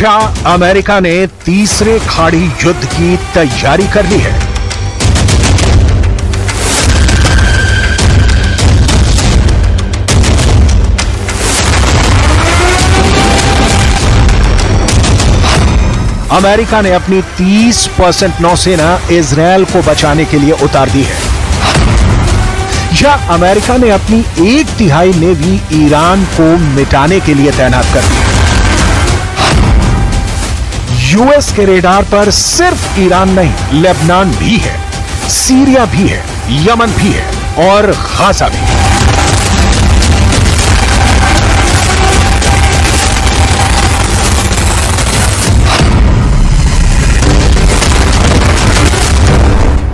क्या अमेरिका ने तीसरे खाड़ी युद्ध की तैयारी कर ली है? अमेरिका ने अपनी 30% नौसेना इजरायल को बचाने के लिए उतार दी है, या अमेरिका ने अपनी 1/3 नेवी ईरान को मिटाने के लिए तैनात कर दी है। यूएस के रेडार पर सिर्फ ईरान नहीं, लेबनान भी है, सीरिया भी है, यमन भी है और गाजा भी है।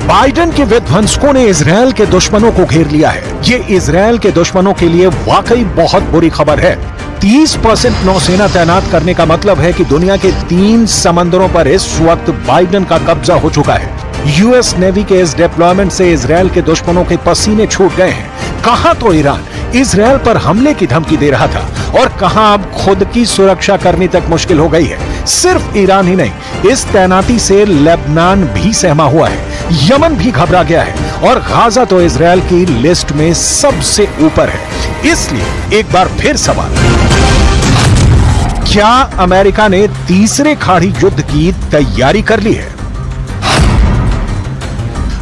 बाइडेन के विध्वंसकों ने इजरायल के दुश्मनों को घेर लिया है। ये इजरायल के दुश्मनों के लिए वाकई बहुत बुरी खबर है। 30% नौसेना तैनात करने का मतलब है कि दुनिया के 3 समंदरों पर इस वक्त बाइडेन का कब्जा हो चुका है। यूएस नेवी के इस डिप्लॉयमेंट से इजरायल के दुश्मनों के पसीने छूट गए हैं। कहां तो ईरान इजरायल पर हमले की धमकी दे रहा था और कहां अब खुद की सुरक्षा करनी तक मुश्किल हो गई है। सिर्फ ईरान ही नहीं, इस तैनाती से लेबनान भी सहमा हुआ है, यमन भी घबरा गया है और गाजा तो इजरायल की लिस्ट में सबसे ऊपर है। इसलिए एक बार फिर सवाल, क्या अमेरिका ने तीसरे खाड़ी युद्ध की तैयारी कर ली है?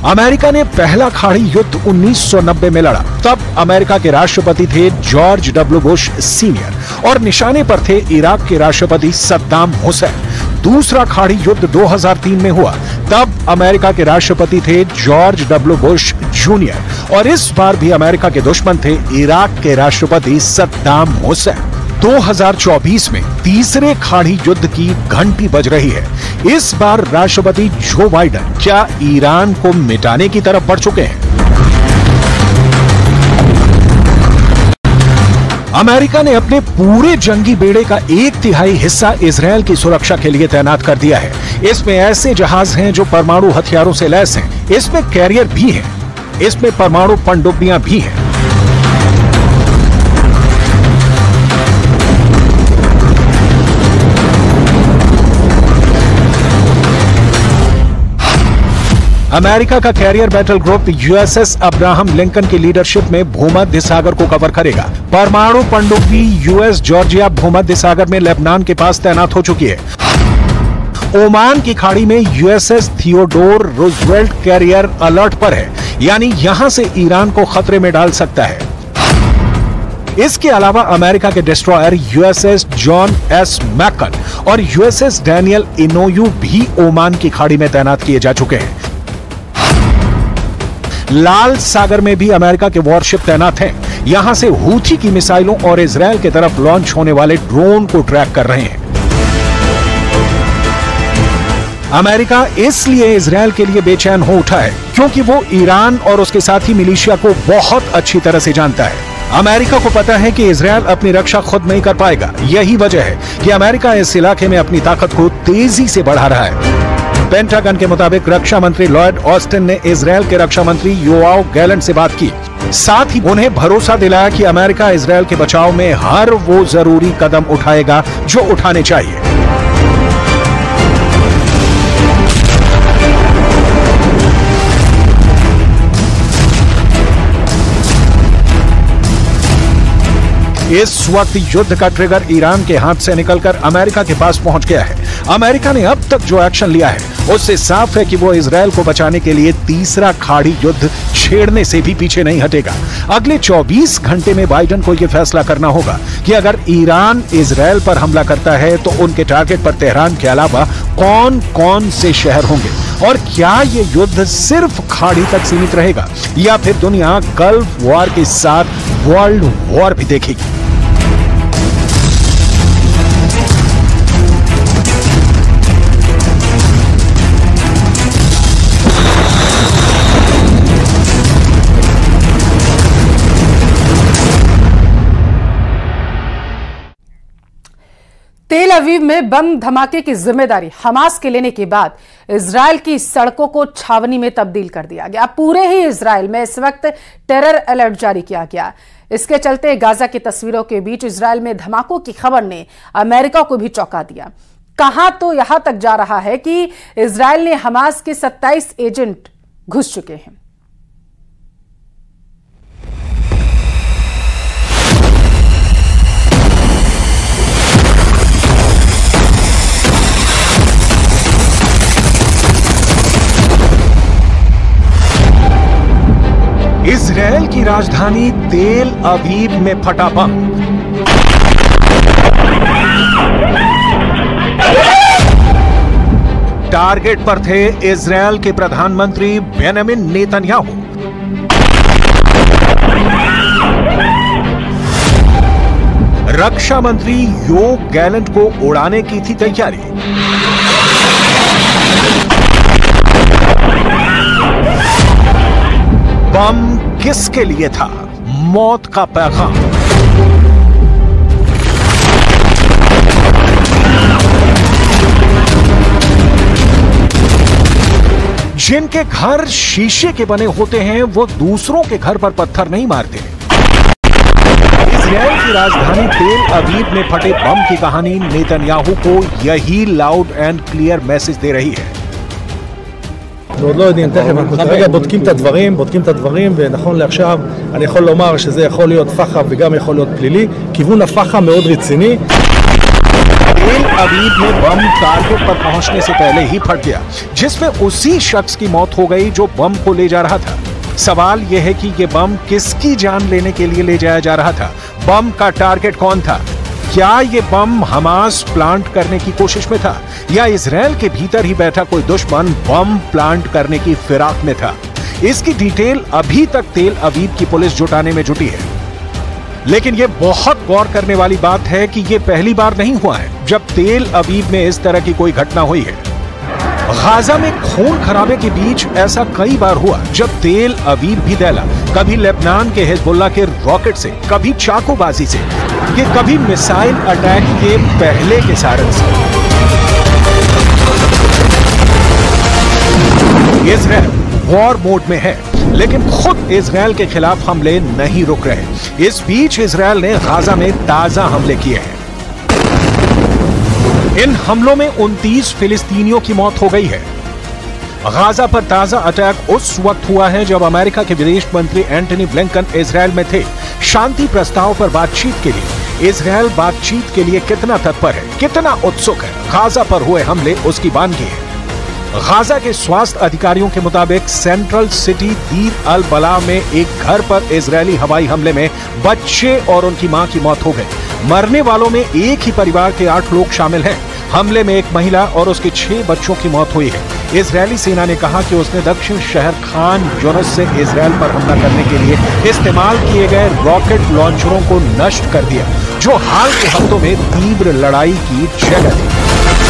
अमेरिका ने पहला खाड़ी युद्ध 1990 में लड़ा। तब अमेरिका के राष्ट्रपति थे जॉर्ज डब्ल्यू बुश सीनियर और निशाने पर थे इराक के राष्ट्रपति सद्दाम हुसैन। दूसरा खाड़ी युद्ध 2003 में हुआ। तब अमेरिका के राष्ट्रपति थे जॉर्ज डब्ल्यू बुश जूनियर और इस बार भी अमेरिका के दुश्मन थे इराक के राष्ट्रपति सद्दाम हुसैन। 2024 में तीसरे खाड़ी युद्ध की घंटी बज रही है। इस बार राष्ट्रपति जो बाइडेन क्या ईरान को मिटाने की तरफ बढ़ चुके हैं? अमेरिका ने अपने पूरे जंगी बेड़े का 1/3 हिस्सा इजरायल की सुरक्षा के लिए तैनात कर दिया है। इसमें ऐसे जहाज हैं जो परमाणु हथियारों से लैस हैं। इसमें कैरियर भी हैं। इसमें परमाणु पनडुब्बियां भी हैं। अमेरिका का carrier battle group USS Abraham Lincoln की लीडरशिप में भूमध्य सागर को कवर करेगा। परमाणु पनडुब्बी यूएस जॉर्जिया भूमध्य सागर में लेबनान के पास तैनात हो चुकी है। ओमान की खाड़ी में USS Theodore Roosevelt carrier alert पर है, यानी यहां से ईरान को खतरे में डाल सकता है। इसके अलावा अमेरिका के destroyer USS John S McKeon और यूएसएस डैनियल इनोयू भी ओमान की खाड़ी में तैनात किए जा चुके हैं। लाल सागर में भी अमेरिका के वॉरशिप तैनात हैं। यहां से हूथी की मिसाइलों और इजरायल की तरफ लॉन्च होने वाले ड्रोन को ट्रैक कर रहे हैं। अमेरिका इसलिए इजरायल के लिए बेचैन हो उठा है क्योंकि वो ईरान और उसके साथी मिलिशिया को बहुत अच्छी तरह से जानता है। अमेरिका को पता है कि इजरायल अपनी रक्षा खुद नहीं कर पाएगा। यही वजह है कि अमेरिका इस इलाके में अपनी ताकत को तेजी से बढ़ा रहा है। पेंटागन के मुताबिक रक्षा मंत्री लॉयड ऑस्टिन ने इजरायल के रक्षा मंत्री योआव गैलेंट से बात की। साथ ही उन्हें भरोसा दिलाया कि अमेरिका इजरायल के बचाव में हर वो जरूरी कदम उठाएगा जो उठाने चाहिए। इस वक्त युद्ध का ट्रिगर ईरान के हाथ से निकलकर अमेरिका के पास पहुंच गया है। अमेरिका ने अब तक जो एक्शन लिया है उससे साफ है कि वो इजरायल को बचाने के लिए तीसरा खाड़ी युद्ध छेड़ने से भी पीछे नहीं हटेगा। अगले 24 घंटे में बाइडेन को यह फैसला करना होगा कि अगर ईरान इजरायल पर हमला करता है तो उनके टारगेट पर तेहरान के अलावा कौन कौन से शहर होंगे और क्या ये युद्ध सिर्फ खाड़ी तक सीमित रहेगा या फिर दुनिया गल्फ वॉर के साथ वर्ल्ड वॉर भी देखेगी। तेल अवीव में बम धमाके की जिम्मेदारी हमास के लेने के बाद इजरायल की सड़कों को छावनी में तब्दील कर दिया गया। पूरे ही इजरायल में इस वक्त टेरर अलर्ट जारी किया गया। इसके चलते गाजा की तस्वीरों के बीच इजरायल में धमाकों की खबर ने अमेरिका को भी चौंका दिया। कहां तो यहां तक जा रहा है कि इजराइल ने हमास के 27 एजेंट घुस चुके हैं। इजराइल की राजधानी तेल अवीव में फटा बम। टारगेट पर थे इजराइल के प्रधानमंत्री बेंजामिन नेतन्याहू। रक्षा मंत्री योव गैलेंट को उड़ाने की थी तैयारी। बम किसके लिए था? मौत का पैगाम। जिनके घर शीशे के बने होते हैं वो दूसरों के घर पर पत्थर नहीं मारते। इजराइल की राजधानी तेल अवीव में फटे बम की कहानी नेतन्याहू को यही लाउड एंड क्लियर मैसेज दे रही है। ועוד לא יודעים, תכף אנחנו כרגע בודקים את הדברים, ונכון לעכשיו אני יכול לומר שזה יכול להיות פח"ע וגם יכול להיות פלילי. כיוון הפח"ע מאוד רציני. तेल अवीव में बम टारगेट पर पहुंचने से पहले ही फट गया, जिसमें उसी शख्स की मौत हो गई जो बम को ले जा रहा था। सवाल यह है कि यह बम किसकी जान लेने के लिए ले जाया जा रहा था? बम का टारगेट कौन था? क्या ये बम हमास प्लांट करने की कोशिश में था या इजराइल के भीतर ही बैठा कोई दुश्मन बम प्लांट करने की फिराक में था? इसकी डिटेल अभी तक तेल अवीव की पुलिस जुटाने में जुटी है। लेकिन यह बहुत गौर करने वाली बात है कि यह पहली बार नहीं हुआ है जब तेल अवीव में इस तरह की कोई घटना हुई है। गाजा में खून खराबे के बीच ऐसा कई बार हुआ जब तेल अवीव भी दहला, कभी लेबनान के हिजबुल्लाह के रॉकेट से, कभी चाकूबाजी से, ये कभी मिसाइल अटैक के पहले के सारन से। इजराइल वॉर मोड में है, लेकिन खुद इजराइल के खिलाफ हमले नहीं रुक रहे। इस बीच इजराइल ने गाजा में ताजा हमले किए हैं। इन हमलों में 29 फिलिस्तीनियों की मौत हो गई है। गाजा पर ताजा अटैक उस वक्त हुआ है जब अमेरिका के विदेश मंत्री एंटनी ब्लिंकन इजराइल में थे। शांति प्रस्ताव पर बातचीत के लिए इजराइल बातचीत के लिए कितना तत्पर है, कितना उत्सुक है, गाजा पर हुए हमले उसकी बानगी है। गाजा के स्वास्थ्य अधिकारियों के मुताबिक सेंट्रल सिटी दीर अल बला में एक घर पर इजरायली हवाई हमले में बच्चे और उनकी मां की मौत हो गई। मरने वालों में एक ही परिवार के 8 लोग शामिल हैं। हमले में एक महिला और उसके 6 बच्चों की मौत हुई है। इजरायली सेना ने कहा कि उसने दक्षिण शहर खान यूनिस से इजराइल पर हमला करने के लिए इस्तेमाल किए गए रॉकेट लॉन्चरों को नष्ट कर दिया, जो हाल के हफ्तों में तीव्र लड़ाई की जगह थी।